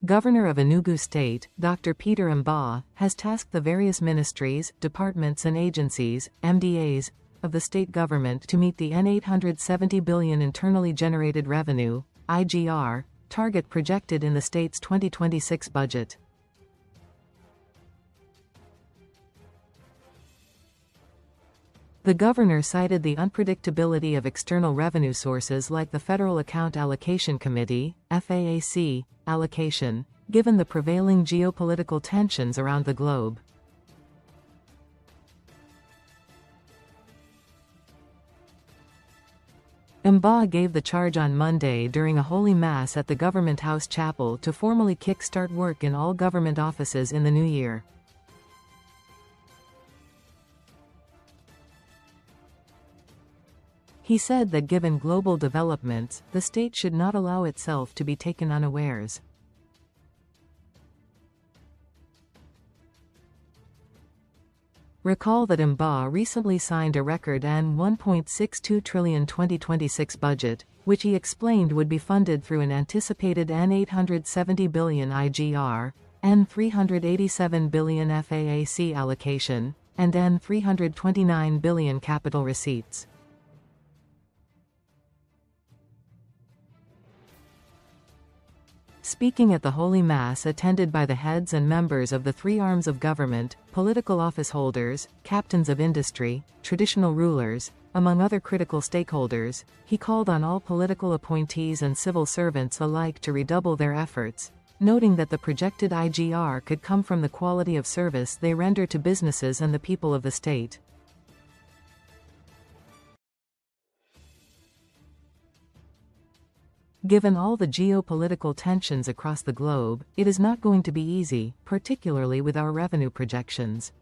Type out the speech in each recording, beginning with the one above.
Governor of Enugu State, Dr. Peter Mbah, has tasked the various ministries, departments and agencies, MDAs, of the state government to meet the N870 billion internally generated revenue, IGR, target projected in the state's 2026 budget. The governor cited the unpredictability of external revenue sources like the Federal Account Allocation Committee, FAAC, allocation, given the prevailing geopolitical tensions around the globe. Mbah gave the charge on Monday during a Holy Mass at the Government House Chapel to formally kick-start work in all government offices in the new year. He said that given global developments, the state should not allow itself to be taken unawares. Recall that Mbah recently signed a record N1.62 trillion 2026 budget, which he explained would be funded through an anticipated N870 billion IGR, N387 billion FAAC allocation, and N329 billion capital receipts. Speaking at the Holy Mass attended by the heads and members of the three arms of government, political office holders, captains of industry, traditional rulers, among other critical stakeholders, he called on all political appointees and civil servants alike to redouble their efforts, noting that the projected IGR could come from the quality of service they render to businesses and the people of the state. Given all the geopolitical tensions across the globe, it is not going to be easy, particularly with our revenue projections.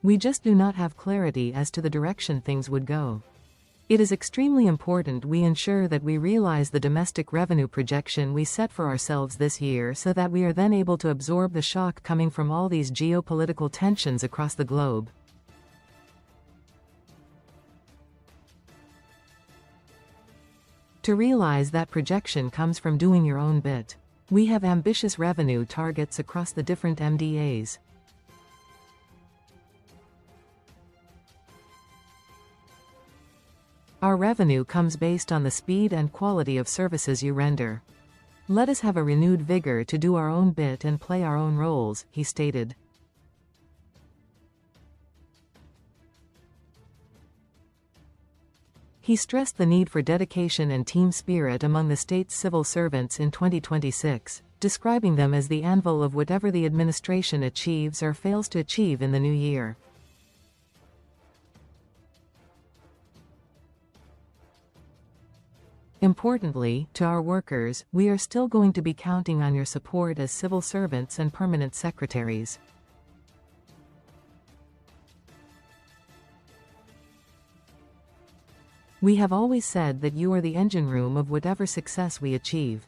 We just do not have clarity as to the direction things would go. It is extremely important we ensure that we realize the domestic revenue projection we set for ourselves this year so that we are then able to absorb the shock coming from all these geopolitical tensions across the globe. To realize that projection comes from doing your own bit. We have ambitious revenue targets across the different MDAs. Our revenue comes based on the speed and quality of services you render. Let us have a renewed vigor to do our own bit and play our own roles, he stated. He stressed the need for dedication and team spirit among the state's civil servants in 2026, describing them as the anvil of whatever the administration achieves or fails to achieve in the new year. Importantly, to our workers, we are still going to be counting on your support as civil servants and permanent secretaries. We have always said that you are the engine room of whatever success we achieve.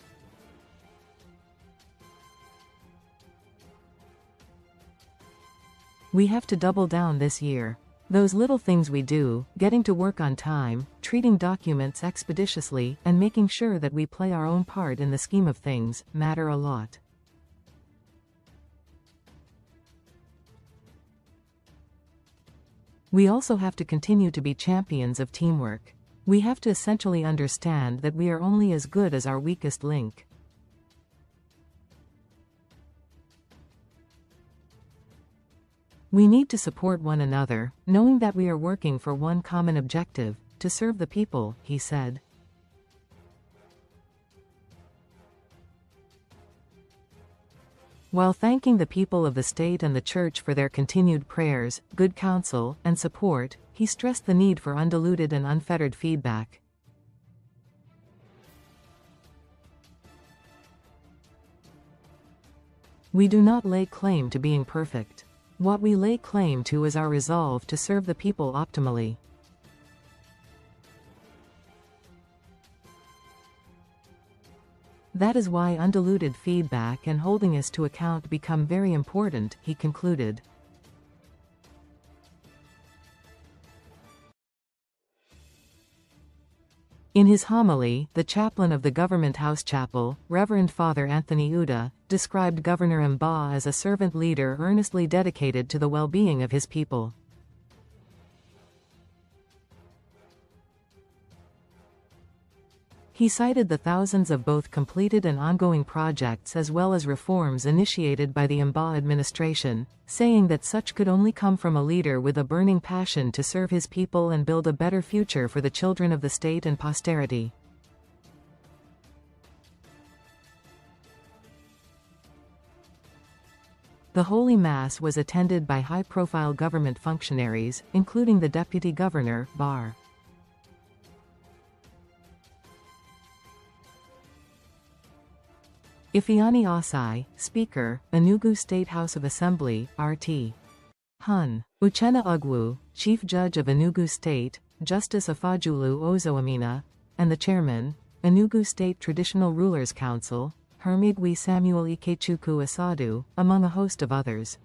We have to double down this year. Those little things we do, getting to work on time, treating documents expeditiously, and making sure that we play our own part in the scheme of things, matter a lot. We also have to continue to be champions of teamwork. We have to essentially understand that we are only as good as our weakest link. We need to support one another, knowing that we are working for one common objective, to serve the people, he said. While thanking the people of the state and the church for their continued prayers, good counsel, and support, he stressed the need for undiluted and unfettered feedback. We do not lay claim to being perfect. What we lay claim to is our resolve to serve the people optimally. That is why undiluted feedback and holding us to account become very important, he concluded. In his homily, the chaplain of the Government House Chapel, Reverend Father Anthony Uda, described Governor Mbah as a servant leader earnestly dedicated to the well-being of his people. He cited the thousands of both completed and ongoing projects as well as reforms initiated by the Mbah administration, saying that such could only come from a leader with a burning passion to serve his people and build a better future for the children of the state and posterity. The Holy Mass was attended by high-profile government functionaries, including the Deputy Governor, Bar. Ifeanyi Osai, Speaker, Enugu State House of Assembly, RT. Hun. Uchenna Ugwu, Chief Judge of Enugu State, Justice Afajulu Ozoamina, and the Chairman, Enugu State Traditional Rulers Council, Hermigwi Samuel Ikechukwu Asadu, among a host of others.